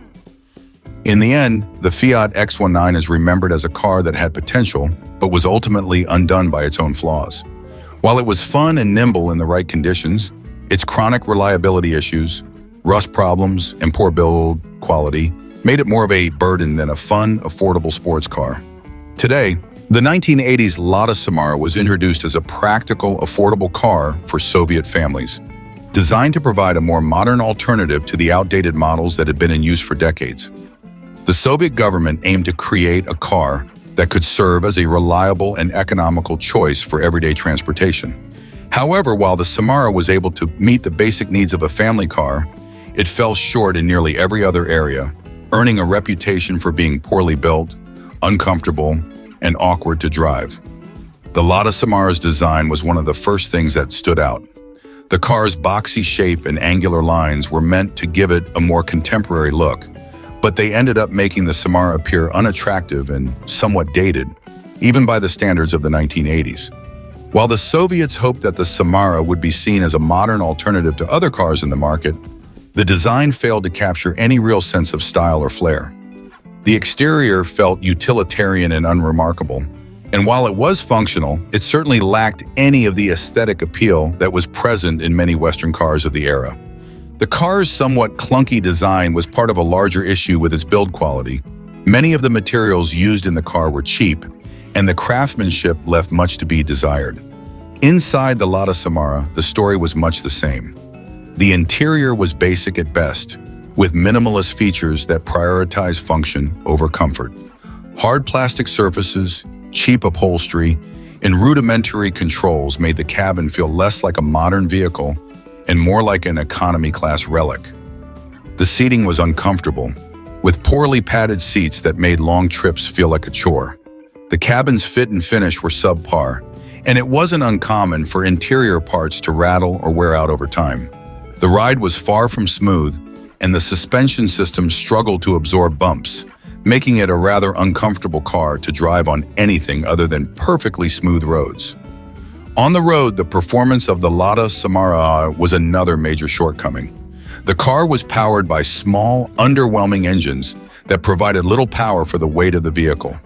In the end, the Fiat X19 is remembered as a car that had potential, but was ultimately undone by its own flaws. While it was fun and nimble in the right conditions, its chronic reliability issues, rust problems, and poor build quality made it more of a burden than a fun, affordable sports car. Today, the 1980s Lada Samara was introduced as a practical, affordable car for Soviet families, designed to provide a more modern alternative to the outdated models that had been in use for decades. The Soviet government aimed to create a car that could serve as a reliable and economical choice for everyday transportation. However, while the Samara was able to meet the basic needs of a family car, it fell short in nearly every other area, earning a reputation for being poorly built, uncomfortable, and awkward to drive. The Lada Samara's design was one of the first things that stood out. The car's boxy shape and angular lines were meant to give it a more contemporary look, but they ended up making the Samara appear unattractive and somewhat dated, even by the standards of the 1980s. While the Soviets hoped that the Samara would be seen as a modern alternative to other cars in the market, the design failed to capture any real sense of style or flair. The exterior felt utilitarian and unremarkable, and while it was functional, it certainly lacked any of the aesthetic appeal that was present in many Western cars of the era. The car's somewhat clunky design was part of a larger issue with its build quality. Many of the materials used in the car were cheap, and the craftsmanship left much to be desired. Inside the Lada Samara, the story was much the same. The interior was basic at best, with minimalist features that prioritize function over comfort. Hard plastic surfaces, cheap upholstery, and rudimentary controls made the cabin feel less like a modern vehicle and more like an economy-class relic. The seating was uncomfortable, with poorly padded seats that made long trips feel like a chore. The cabin's fit and finish were subpar, and it wasn't uncommon for interior parts to rattle or wear out over time. The ride was far from smooth, and the suspension system struggled to absorb bumps, making it a rather uncomfortable car to drive on anything other than perfectly smooth roads. On the road, the performance of the Lada Samara was another major shortcoming. The car was powered by small, underwhelming engines that provided little power for the weight of the vehicle.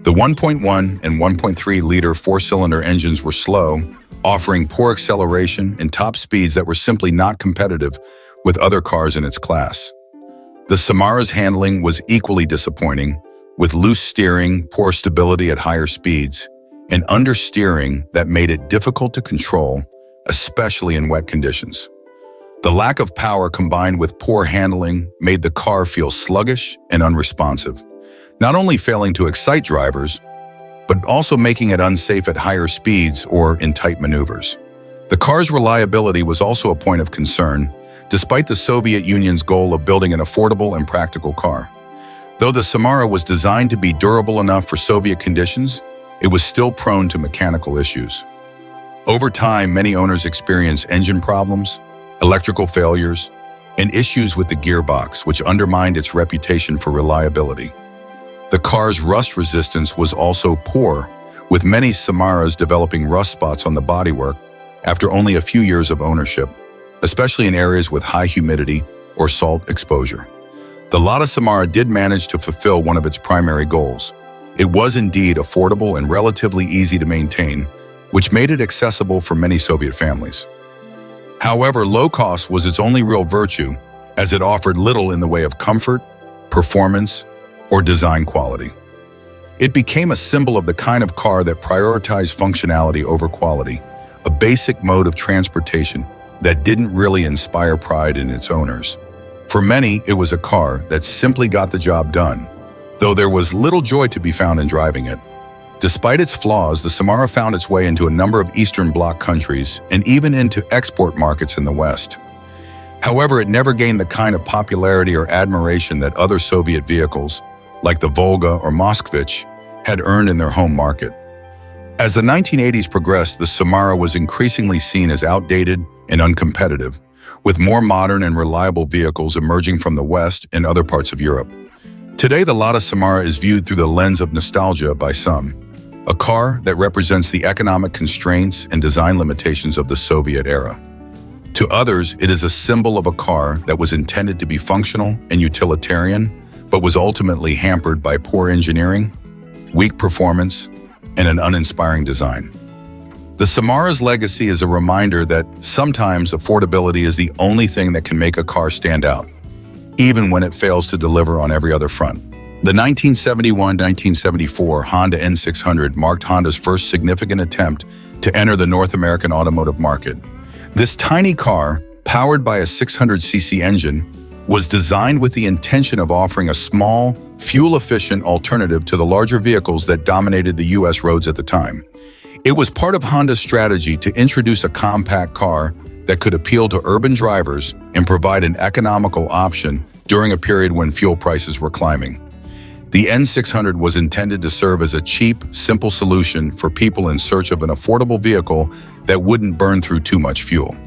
The 1.1 and 1.3-liter four-cylinder engines were slow, offering poor acceleration and top speeds that were simply not competitive with other cars in its class. The Samara's handling was equally disappointing, with loose steering, poor stability at higher speeds, and understeering that made it difficult to control, especially in wet conditions. The lack of power combined with poor handling made the car feel sluggish and unresponsive, not only failing to excite drivers, but also making it unsafe at higher speeds or in tight maneuvers. The car's reliability was also a point of concern, despite the Soviet Union's goal of building an affordable and practical car. Though the Samara was designed to be durable enough for Soviet conditions, it was still prone to mechanical issues. Over time, many owners experienced engine problems, electrical failures, and issues with the gearbox, which undermined its reputation for reliability. The car's rust resistance was also poor, with many Samaras developing rust spots on the bodywork after only a few years of ownership, especially in areas with high humidity or salt exposure. The Lada Samara did manage to fulfill one of its primary goals. It was indeed affordable and relatively easy to maintain, which made it accessible for many Soviet families. However, low cost was its only real virtue, as it offered little in the way of comfort, performance, or design quality. It became a symbol of the kind of car that prioritized functionality over quality, a basic mode of transportation that didn't really inspire pride in its owners. For many, it was a car that simply got the job done, though there was little joy to be found in driving it. Despite its flaws, the Samara found its way into a number of Eastern Bloc countries and even into export markets in the West. However, it never gained the kind of popularity or admiration that other Soviet vehicles, like the Volga or Moskvich, had earned in their home market. As the 1980s progressed, the Samara was increasingly seen as outdated and uncompetitive, with more modern and reliable vehicles emerging from the West and other parts of Europe. Today, the Lada Samara is viewed through the lens of nostalgia by some, a car that represents the economic constraints and design limitations of the Soviet era. To others, it is a symbol of a car that was intended to be functional and utilitarian, but was ultimately hampered by poor engineering, weak performance, and an uninspiring design. The Samara's legacy is a reminder that sometimes affordability is the only thing that can make a car stand out, even when it fails to deliver on every other front. The 1971-1974 Honda N600 marked Honda's first significant attempt to enter the North American automotive market. This tiny car, powered by a 600cc engine, was designed with the intention of offering a small, fuel-efficient alternative to the larger vehicles that dominated the U.S. roads at the time. It was part of Honda's strategy to introduce a compact car that could appeal to urban drivers and provide an economical option during a period when fuel prices were climbing. The N600 was intended to serve as a cheap, simple solution for people in search of an affordable vehicle that wouldn't burn through too much fuel.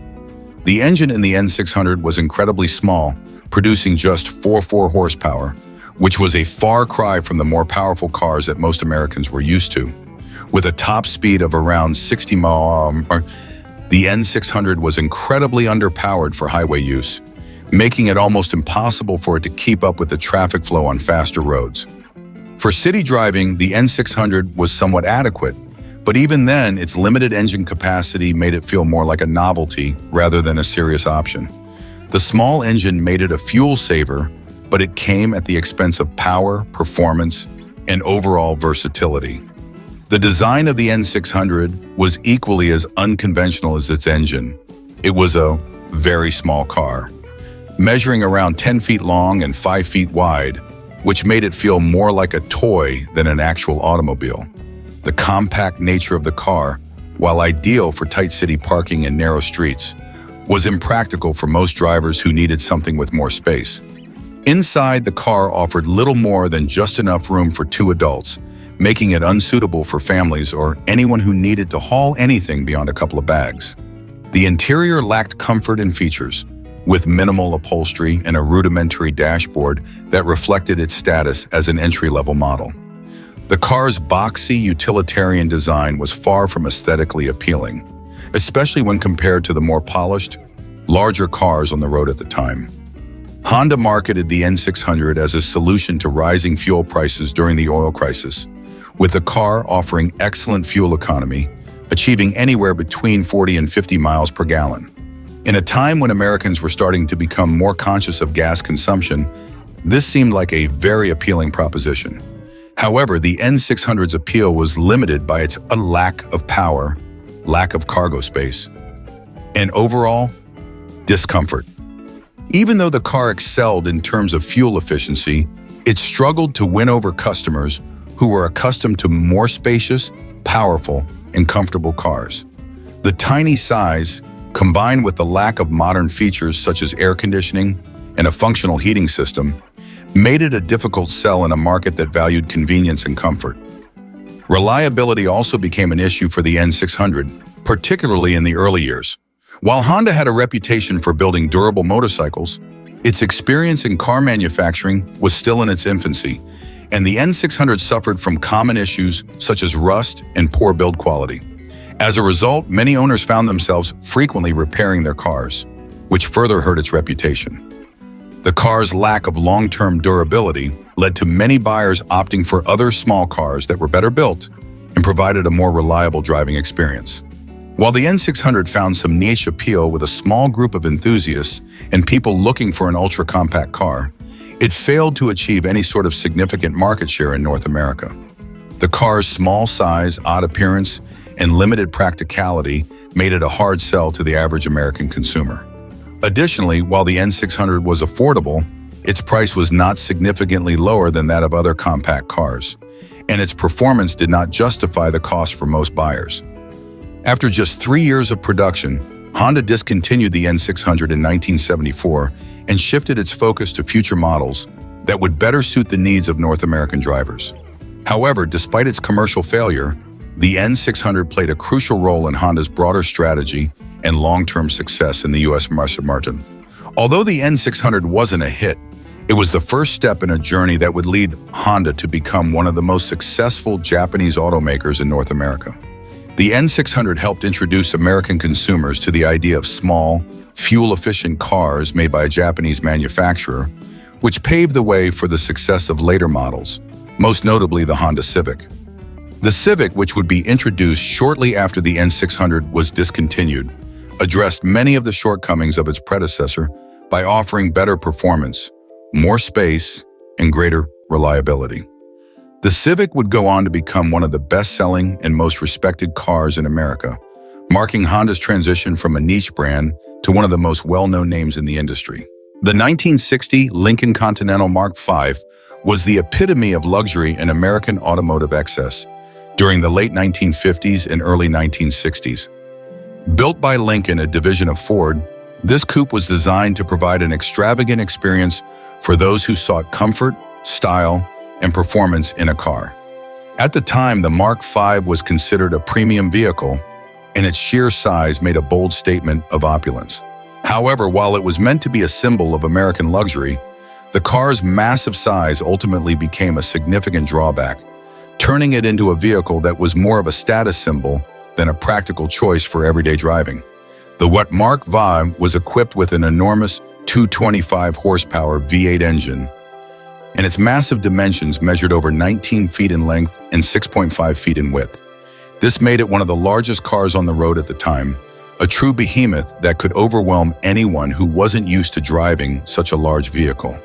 The engine in the N600 was incredibly small, producing just 4.4 horsepower, which was a far cry from the more powerful cars that most Americans were used to. With a top speed of around 60 miles an hour, the N600 was incredibly underpowered for highway use, making it almost impossible for it to keep up with the traffic flow on faster roads. For city driving, the N600 was somewhat adequate, but even then, its limited engine capacity made it feel more like a novelty rather than a serious option. The small engine made it a fuel saver, but it came at the expense of power, performance, and overall versatility. The design of the N600 was equally as unconventional as its engine. It was a very small car, measuring around 10 feet long and 5 feet wide, which made it feel more like a toy than an actual automobile. The compact nature of the car, while ideal for tight city parking and narrow streets, was impractical for most drivers who needed something with more space. Inside, the car offered little more than just enough room for 2 adults, making it unsuitable for families or anyone who needed to haul anything beyond a couple of bags. The interior lacked comfort and features, with minimal upholstery and a rudimentary dashboard that reflected its status as an entry-level model. The car's boxy, utilitarian design was far from aesthetically appealing, especially when compared to the more polished, larger cars on the road at the time. Honda marketed the N600 as a solution to rising fuel prices during the oil crisis, with the car offering excellent fuel economy, achieving anywhere between 40 and 50 miles per gallon. In a time when Americans were starting to become more conscious of gas consumption, this seemed like a very appealing proposition. However, the N600's appeal was limited by its lack of power, lack of cargo space, and overall discomfort. Even though the car excelled in terms of fuel efficiency, it struggled to win over customers who were accustomed to more spacious, powerful, and comfortable cars. The tiny size, combined with the lack of modern features such as air conditioning and a functional heating system, made it a difficult sell in a market that valued convenience and comfort. Reliability also became an issue for the N600, particularly in the early years. While Honda had a reputation for building durable motorcycles, its experience in car manufacturing was still in its infancy, and the N600 suffered from common issues such as rust and poor build quality. As a result, many owners found themselves frequently repairing their cars, which further hurt its reputation. The car's lack of long-term durability led to many buyers opting for other small cars that were better built and provided a more reliable driving experience. While the N600 found some niche appeal with a small group of enthusiasts and people looking for an ultra-compact car, it failed to achieve any sort of significant market share in North America. The car's small size, odd appearance, and limited practicality made it a hard sell to the average American consumer. Additionally, while the N600 was affordable, its price was not significantly lower than that of other compact cars, and its performance did not justify the cost for most buyers. After just 3 years of production, Honda discontinued the N600 in 1974 and shifted its focus to future models that would better suit the needs of North American drivers. However, despite its commercial failure, the N600 played a crucial role in Honda's broader strategy and long-term success in the U.S. market. Although the N600 wasn't a hit, it was the first step in a journey that would lead Honda to become one of the most successful Japanese automakers in North America. The N600 helped introduce American consumers to the idea of small, fuel-efficient cars made by a Japanese manufacturer, which paved the way for the success of later models, most notably the Honda Civic. The Civic, which would be introduced shortly after the N600 was discontinued, addressed many of the shortcomings of its predecessor by offering better performance, more space, and greater reliability. The Civic would go on to become one of the best-selling and most respected cars in America, marking Honda's transition from a niche brand to one of the most well-known names in the industry. The 1960 Lincoln Continental Mark V was the epitome of luxury and American automotive excess during the late 1950s and early 1960s. Built by Lincoln, a division of Ford, this coupe was designed to provide an extravagant experience for those who sought comfort, style, and performance in a car. At the time, the Mark V was considered a premium vehicle, and its sheer size made a bold statement of opulence. However, while it was meant to be a symbol of American luxury, the car's massive size ultimately became a significant drawback, turning it into a vehicle that was more of a status symbol than a practical choice for everyday driving. The Mark V was equipped with an enormous 225 horsepower V8 engine, and its massive dimensions measured over 19 feet in length and 6.5 feet in width. This made it one of the largest cars on the road at the time, a true behemoth that could overwhelm anyone who wasn't used to driving such a large vehicle.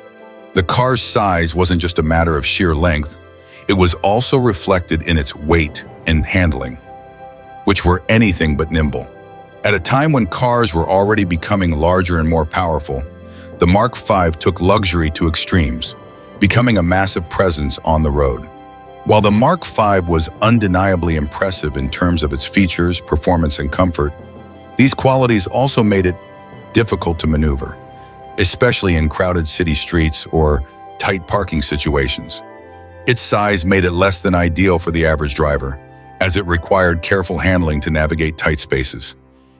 The car's size wasn't just a matter of sheer length, it was also reflected in its weight and handling, which were anything but nimble. At a time when cars were already becoming larger and more powerful, the Mark V took luxury to extremes, becoming a massive presence on the road. While the Mark V was undeniably impressive in terms of its features, performance, and comfort, these qualities also made it difficult to maneuver, especially in crowded city streets or tight parking situations. Its size made it less than ideal for the average driver, as it required careful handling to navigate tight spaces.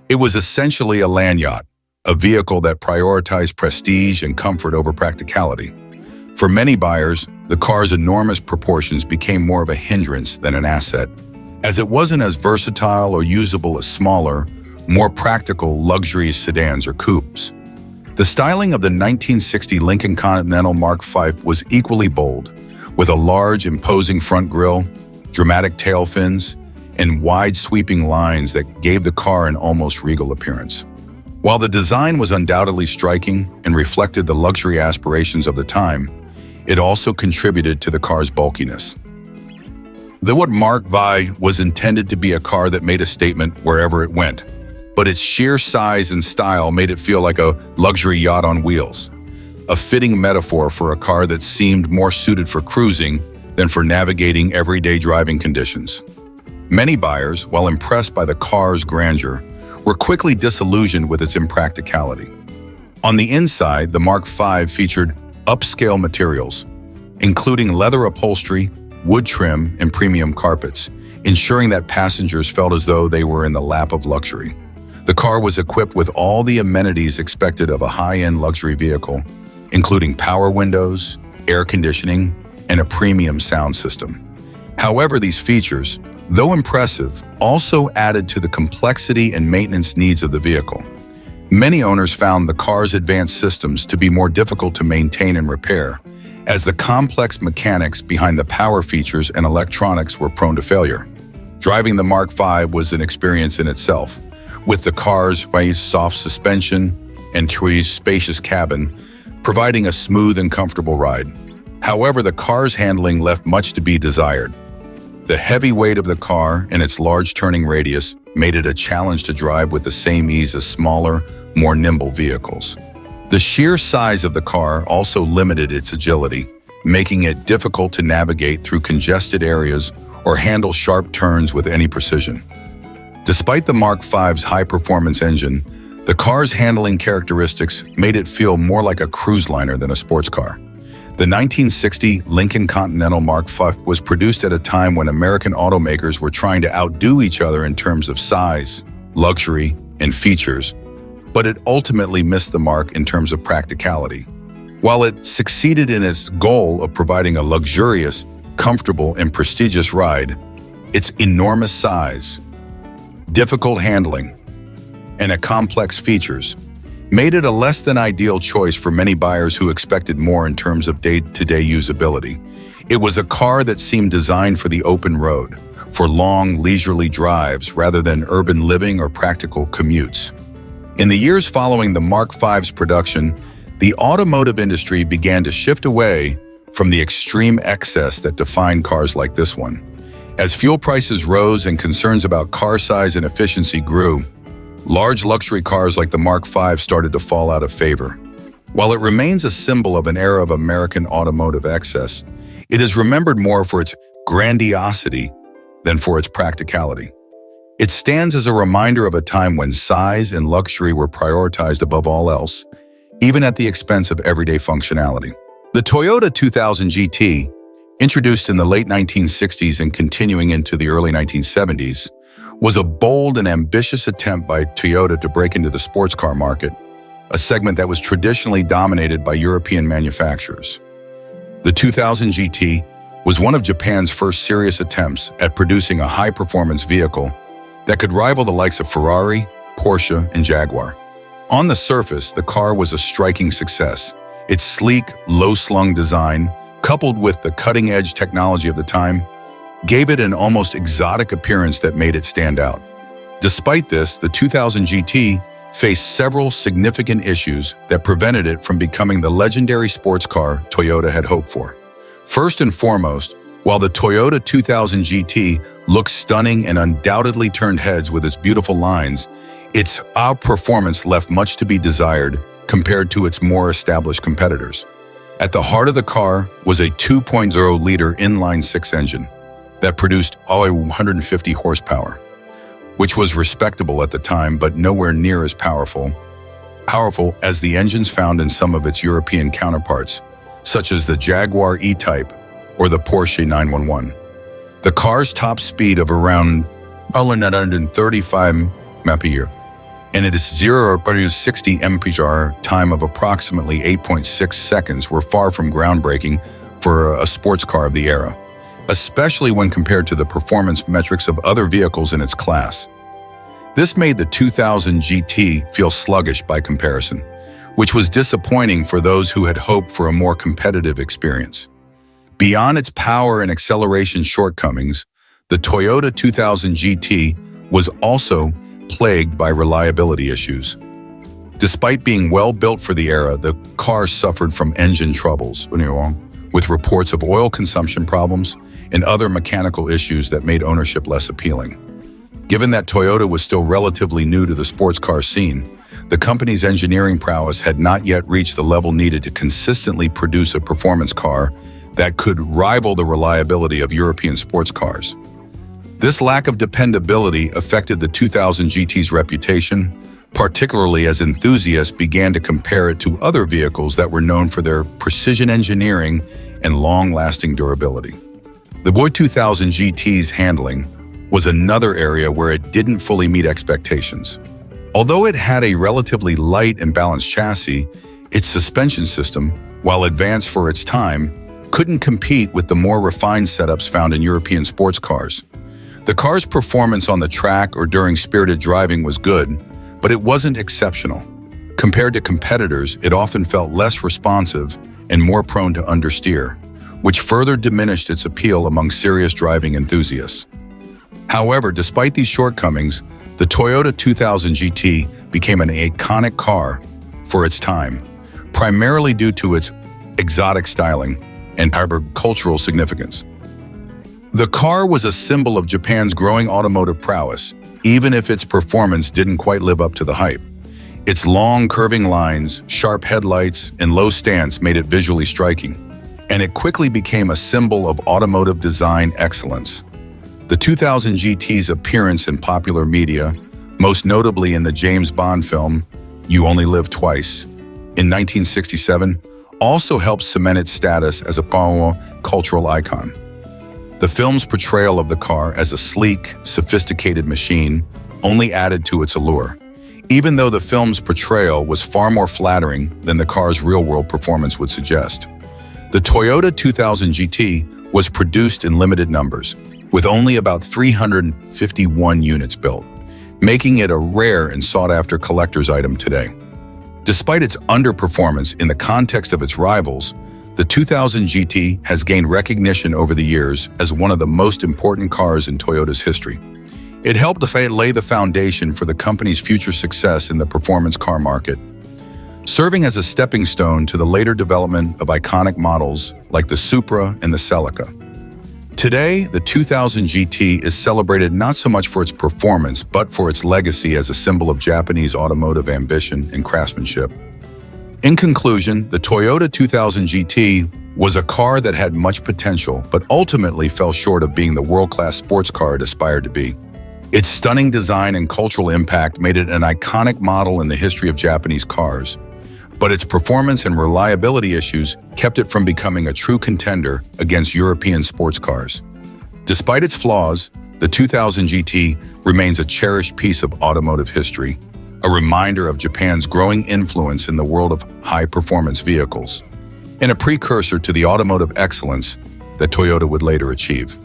It was essentially a land yacht, a vehicle that prioritized prestige and comfort over practicality. For many buyers, the car's enormous proportions became more of a hindrance than an asset, as it wasn't as versatile or usable as smaller, more practical luxury sedans or coupes. The styling of the 1960 Lincoln Continental Mark V was equally bold, with a large, imposing front grille, dramatic tail fins, and wide sweeping lines that gave the car an almost regal appearance. While the design was undoubtedly striking and reflected the luxury aspirations of the time, it also contributed to the car's bulkiness. The Mark V was intended to be a car that made a statement wherever it went, but its sheer size and style made it feel like a luxury yacht on wheels, a fitting metaphor for a car that seemed more suited for cruising than for navigating everyday driving conditions. Many buyers, while impressed by the car's grandeur, were quickly disillusioned with its impracticality. On the inside, the Mark V featured upscale materials, including leather upholstery, wood trim, and premium carpets, ensuring that passengers felt as though they were in the lap of luxury. The car was equipped with all the amenities expected of a high-end luxury vehicle, including power windows, air conditioning, and a premium sound system. However, these features, though impressive, also added to the complexity and maintenance needs of the vehicle. Many owners found the car's advanced systems to be more difficult to maintain and repair, as the complex mechanics behind the power features and electronics were prone to failure. Driving the Mark V was an experience in itself, with the car's soft suspension and spacious cabin, providing a smooth and comfortable ride. However, the car's handling left much to be desired. The heavy weight of the car and its large turning radius made it a challenge to drive with the same ease as smaller, more nimble vehicles. The sheer size of the car also limited its agility, making it difficult to navigate through congested areas or handle sharp turns with any precision. Despite the Mark V's high-performance engine, the car's handling characteristics made it feel more like a cruise liner than a sports car. The 1960 Lincoln Continental Mark V was produced at a time when American automakers were trying to outdo each other in terms of size, luxury, and features, but it ultimately missed the mark in terms of practicality. While it succeeded in its goal of providing a luxurious, comfortable, and prestigious ride, its enormous size, difficult handling, and complex features made it a less than ideal choice for many buyers who expected more in terms of day-to-day usability. It was a car that seemed designed for the open road, for long, leisurely drives rather than urban living or practical commutes. In the years following the Mark V's production, the automotive industry began to shift away from the extreme excess that defined cars like this one. As fuel prices rose and concerns about car size and efficiency grew, large luxury cars like the Mark V started to fall out of favor. While it remains a symbol of an era of American automotive excess, it is remembered more for its grandiosity than for its practicality. It stands as a reminder of a time when size and luxury were prioritized above all else, even at the expense of everyday functionality. The Toyota 2000 GT, introduced in the late 1960s and continuing into the early 1970s, was a bold and ambitious attempt by Toyota to break into the sports car market, a segment that was traditionally dominated by European manufacturers. The 2000 GT was one of Japan's first serious attempts at producing a high-performance vehicle that could rival the likes of Ferrari, Porsche, and Jaguar. On the surface, the car was a striking success. Its sleek, low-slung design, coupled with the cutting-edge technology of the time, gave it an almost exotic appearance that made it stand out. Despite this, the 2000 GT faced several significant issues that prevented it from becoming the legendary sports car Toyota had hoped for. First and foremost, while the Toyota 2000 GT looked stunning and undoubtedly turned heads with its beautiful lines, its outperformance left much to be desired compared to its more established competitors. At the heart of the car was a 2.0-liter inline-six engine that produced 150 horsepower, which was respectable at the time but nowhere near as powerful as the engines found in some of its European counterparts, such as the Jaguar E-Type or the Porsche 911. The car's top speed of around 935 mph and its 0 to 60 mph time of approximately 8.6 seconds were far from groundbreaking for a sports car of the era, especially when compared to the performance metrics of other vehicles in its class. This made the 2000 GT feel sluggish by comparison, which was disappointing for those who had hoped for a more competitive experience. Beyond its power and acceleration shortcomings, the Toyota 2000 GT was also plagued by reliability issues. Despite being well built for the era, the car suffered from engine troubles, with reports of oil consumption problems and other mechanical issues that made ownership less appealing. Given that Toyota was still relatively new to the sports car scene, the company's engineering prowess had not yet reached the level needed to consistently produce a performance car that could rival the reliability of European sports cars. This lack of dependability affected the 2000 GT's reputation, particularly as enthusiasts began to compare it to other vehicles that were known for their precision engineering and long-lasting durability. The 2000 GT's handling was another area where it didn't fully meet expectations. Although it had a relatively light and balanced chassis, its suspension system, while advanced for its time, couldn't compete with the more refined setups found in European sports cars. The car's performance on the track or during spirited driving was good, but it wasn't exceptional. Compared to competitors, it often felt less responsive and more prone to understeer, which further diminished its appeal among serious driving enthusiasts. However, despite these shortcomings, the Toyota 2000 GT became an iconic car for its time, primarily due to its exotic styling and agricultural significance. The car was a symbol of Japan's growing automotive prowess, even if its performance didn't quite live up to the hype. Its long, curving lines, sharp headlights, and low stance made it visually striking, and it quickly became a symbol of automotive design excellence. The 2000 GT's appearance in popular media, most notably in the James Bond film You Only Live Twice, in 1967, also helped cement its status as a powerful cultural icon. The film's portrayal of the car as a sleek, sophisticated machine only added to its allure, even though the film's portrayal was far more flattering than the car's real-world performance would suggest. The Toyota 2000 GT was produced in limited numbers, with only about 351 units built, making it a rare and sought-after collector's item today. Despite its underperformance in the context of its rivals, the 2000 GT has gained recognition over the years as one of the most important cars in Toyota's history. It helped lay the foundation for the company's future success in the performance car market, serving as a stepping stone to the later development of iconic models like the Supra and the Celica. Today, the 2000 GT is celebrated not so much for its performance, but for its legacy as a symbol of Japanese automotive ambition and craftsmanship. In conclusion, the Toyota 2000 GT was a car that had much potential, but ultimately fell short of being the world-class sports car it aspired to be. Its stunning design and cultural impact made it an iconic model in the history of Japanese cars, but its performance and reliability issues kept it from becoming a true contender against European sports cars. Despite its flaws, the 2000 GT remains a cherished piece of automotive history, a reminder of Japan's growing influence in the world of high-performance vehicles, and a precursor to the automotive excellence that Toyota would later achieve.